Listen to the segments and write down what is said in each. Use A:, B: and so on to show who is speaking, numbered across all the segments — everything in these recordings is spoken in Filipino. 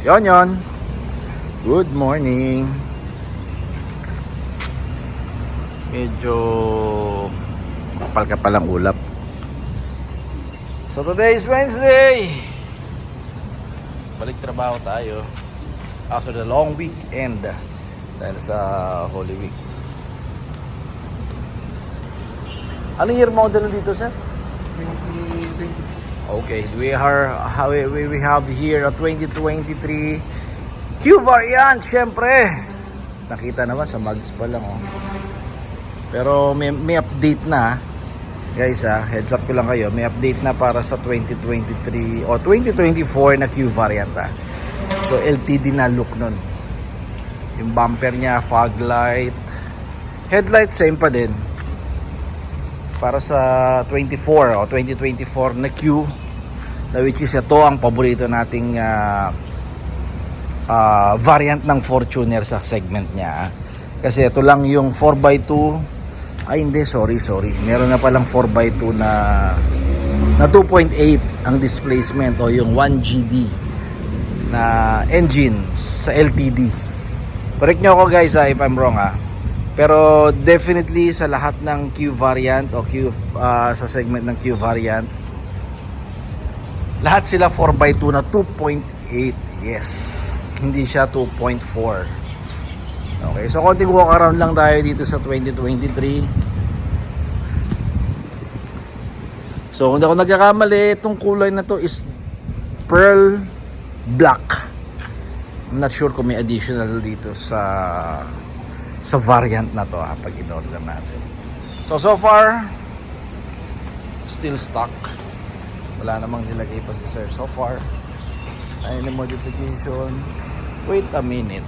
A: Yon. Good morning. Medyo kapal-kapal ang ulap. So today is Wednesday. Balik trabaho tayo after the long weekend dahil sa Holy Week. Anong year model dito, sir?
B: 2020.
A: Okay, we have here a 2023 Q variant, syempre. Nakita naman sa mags pa lang, oh. Pero may update na, guys, heads up ko lang kayo, may update na para sa 2023 o 2024 na Q variant, So LTD na look nun. Yung bumper niya, fog light, headlight same pa din. Para sa 24 o 2024 na Q, na which is ito ang paborito nating variant ng Fortuner sa segment niya. Kasi ito lang yung 4x2. Ay hindi, sorry. Meron na palang 4x2 na 2.8 ang displacement o yung 1GD na engine sa LTD. Correct nyo ako, guys, if I'm wrong, Pero definitely sa lahat ng Q variant o sa segment ng Q variant, lahat sila 4x2 na 2.8. Yes. Hindi siya 2.4. Okay, so konting walk around lang tayo dito sa 2023. So kung ako nagkakamali, itong kulay na to is pearl black. I'm not sure kung may additional dito sa variant na to, pag in-order natin. So far still stock. Wala namang nilagay pa si sir so far. Ayun na modification. Wait a minute,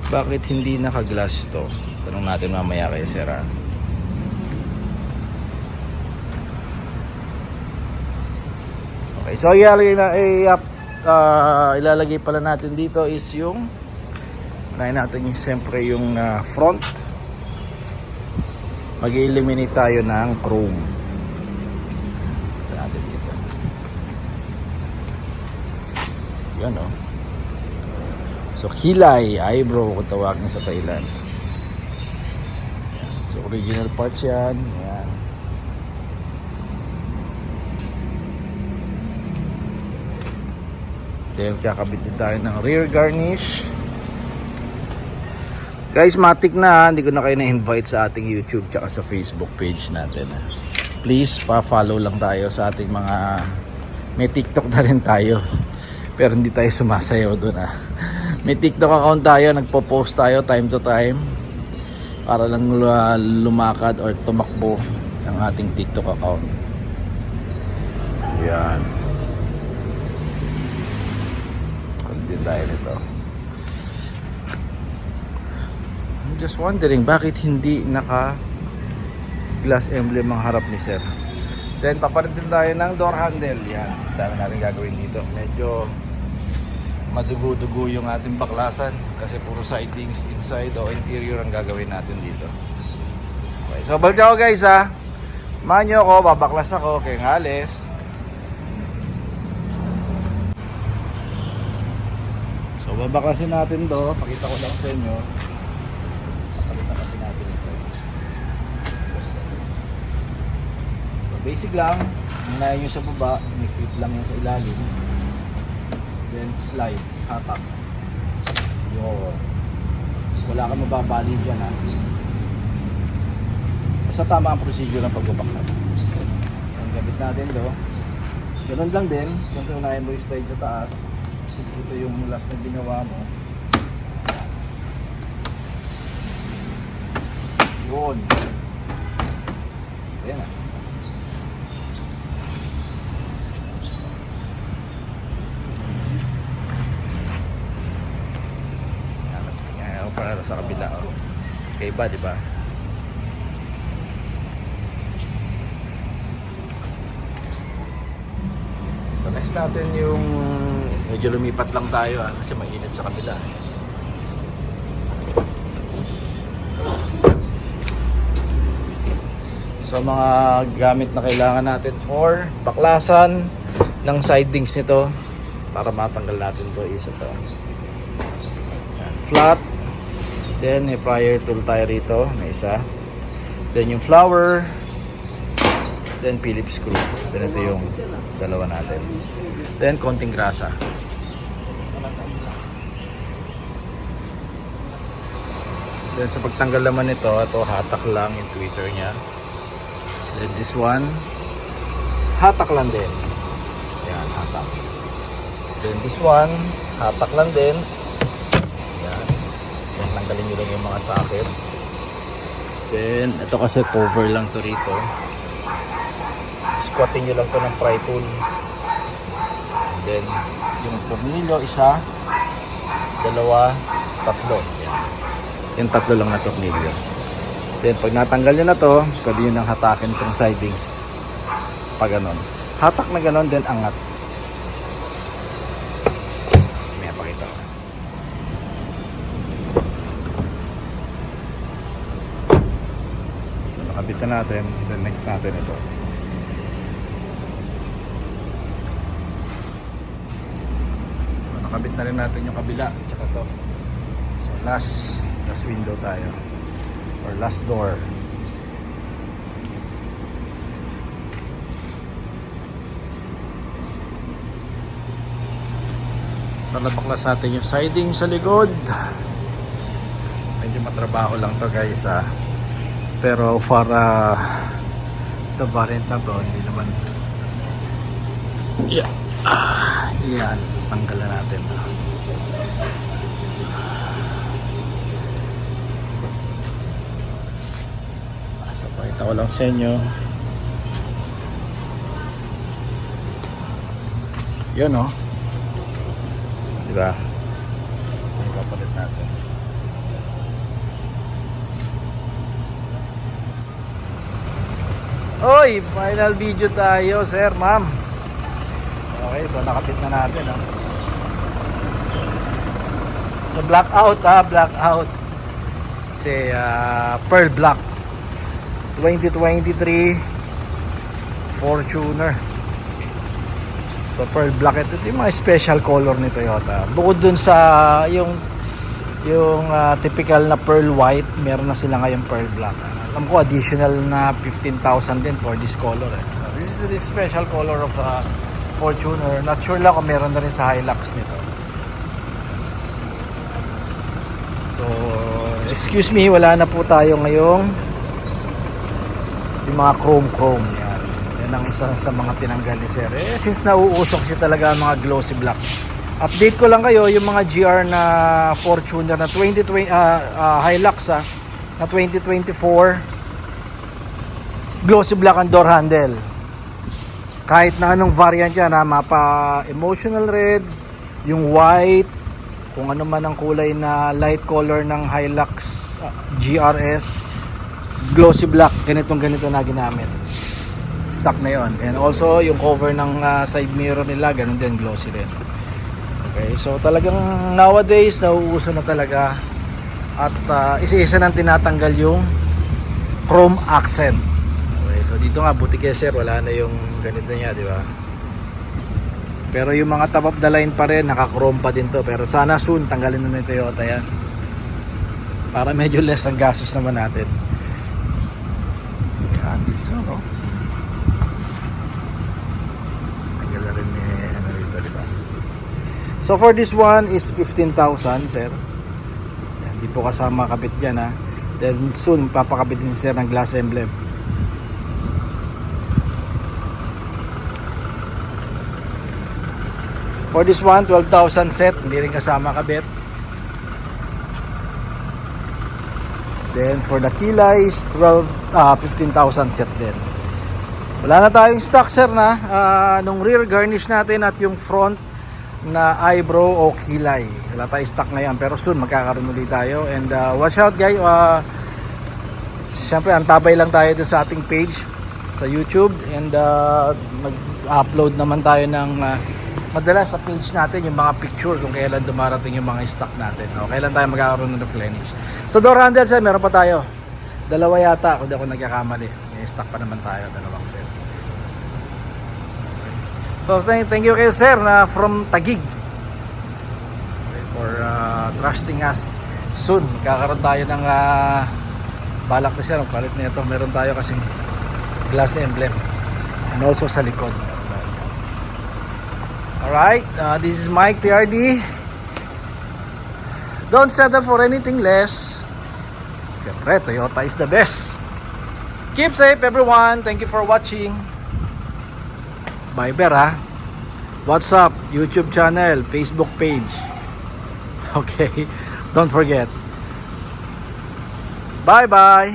A: bakit hindi naka-glass to? Tanong natin mamaya kay sir, Okay, so ilalagay pala natin dito is yung natin yung siyempre yung front. Mag-eliminate tayo ng chrome. Ito natin dito. Yan, oh. So kilay, eyebrow kung tawagin sa Thailand. So original parts yan. Yan. Then kakabit din tayo ng rear garnish. Guys, matik na, hindi ko na kayo na-invite sa ating YouTube tsaka sa Facebook page natin. Please, pa-follow lang tayo sa ating mga... May TikTok na rin tayo. Pero hindi tayo sumasayaw doon, May TikTok account tayo, nagpo-post tayo time to time. Para lang lumakad or tumakbo ang ating TikTok account. Yan. Kundi tayo nito. Just wondering bakit hindi naka glass emblem ang harap ni sir. Then papalit din tayo ng door handle. Yan, dami natin gagawin dito. Medyo madugo-dugo yung ating baklasan kasi puro sidings inside o interior ang gagawin natin dito. Okay, so balik ako, guys, Manyo ako, babaklas ako kay Ngales. So babaklasin natin to. Pakita ko lang sa inyo. Basic lang, hinayin nyo sa baba, may clip lang yan sa ilalim. Then slide, hatak. Yun. Wala kang mababali dyan, Basta tama ang procedure ng pagbabaklas. Ang gamit natin do. Ganun lang din, kung unahin mo yung slide sa taas, since ito yung last na ginawa mo. Yun. Ayan, para sa kabila, okay ba, di ba? So next natin yung medyo lumipat lang tayo, kasi mainit sa kabila. So mga gamit na kailangan natin for baklasan ng sidings nito para matanggal natin to isa to. Yan, flat. Then may prior tool tayo rito na isa. Then yung flower. Then Phillips screw. Then ito yung dalawa natin. Then konting grasa. Then sa pagtanggal naman nito, ito hatak lang yung tweeter niya. Then this one, hatak lang din. Yan, hatak. Then this one, hatak lang din. Yan. Then tanggalin nyo lang yung mga socket. Then ito kasi cover lang to rito. Squatting nyo lang to ng pry tool. Then yung tornilyo, isa, dalawa, tatlo. Yan. Yung tatlo lang na tornilyo. Then pag natanggal nyo na to, pwede nyo nang hatakin itong sidings. Pag ganon. Hatak na ganon, then angat. May pakita ko. So nakabit na natin. Then next natin ito. So nakabit na rin natin yung kabila. Tsaka to. So last window tayo or last door. So natuklas natin yung siding sa likod. Medyo matrabaho lang to guys pero para sa variant na to hindi naman yan, tanggalan natin. Pakita ko lang sa inyo. Yun o. Diba? Yung kapalit natin. Oy! Final video tayo, sir, ma'am. Okay, so nakapit na natin. So blackout blackout. Kasi pearl black. 2023 Fortuner. So pearl black ito yung mga special color ni Toyota. Bukod dun sa yung typical na pearl white, meron na sila ngayon pearl black. Alam ko additional na 15,000 din for this color. This is the special color of Fortuner. Not sure lang kung meron na rin sa Hilux nito. So excuse me, wala na po tayo ngayong yung mga chrome yan ang isa sa mga tinanggal ni sir since nauusok siya talaga ang mga glossy black. Update ko lang kayo yung mga GR na Fortuner na 2020 Hilux na 2024 glossy black ang door handle. Kahit na anong variant yan mapa emotional red, yung white, kung ano man ang kulay na light color ng Hilux GRS, glossy black, ganito na ginamit. Stock na yon. And also yung cover ng side mirror nila ganun din, glossy din. Okay, so talagang nowadays nauuso na talaga at isa-isa nang tinatanggal yung chrome accent. Okay, so dito nga buti kaya sir wala na yung ganito niya, di ba? Pero yung mga top of the line pa rin naka-chrome pa din to, pero sana soon tanggalin na ng Toyota yan para medyo less ang gastos naman natin. So, tanggal na rin rito, diba? So for this one is 15,000 sir. Yan, di po kasama kabit dyan Then soon papakabit din si sir ng glass emblem. For this one 12,000 set, hindi rin kasama kabit. Then for the kilay is 15,000 set din. Wala na tayong stock sir nung rear garnish natin at yung front na eyebrow o kilay. Wala tayong stock na yan, pero soon magkakaroon ulit tayo. And watch out guys, siyempre antabay lang tayo dun sa ating page sa YouTube. And mag-upload naman tayo ng madalas sa page natin yung mga picture kung kailan dumarating yung mga stock natin o kailan tayo magkakaroon ng replenish. So door handle sir, meron pa tayo dalawa yata kung di ako nagkakamali. May stock pa naman tayo, dalawang set. So So thank you kayo sir na from Taguig. Okay, for trusting us. Soon, kakaroon tayo ng balak na siya, palit na ito. Meron tayo kasing glass emblem. And also sa likod. Alright, this is Mike TRD. Don't settle for anything less. Siyempre, Toyota is the best. Keep safe everyone. Thank you for watching. Viber ha. WhatsApp, YouTube channel, Facebook page. Okay, don't forget. Bye bye.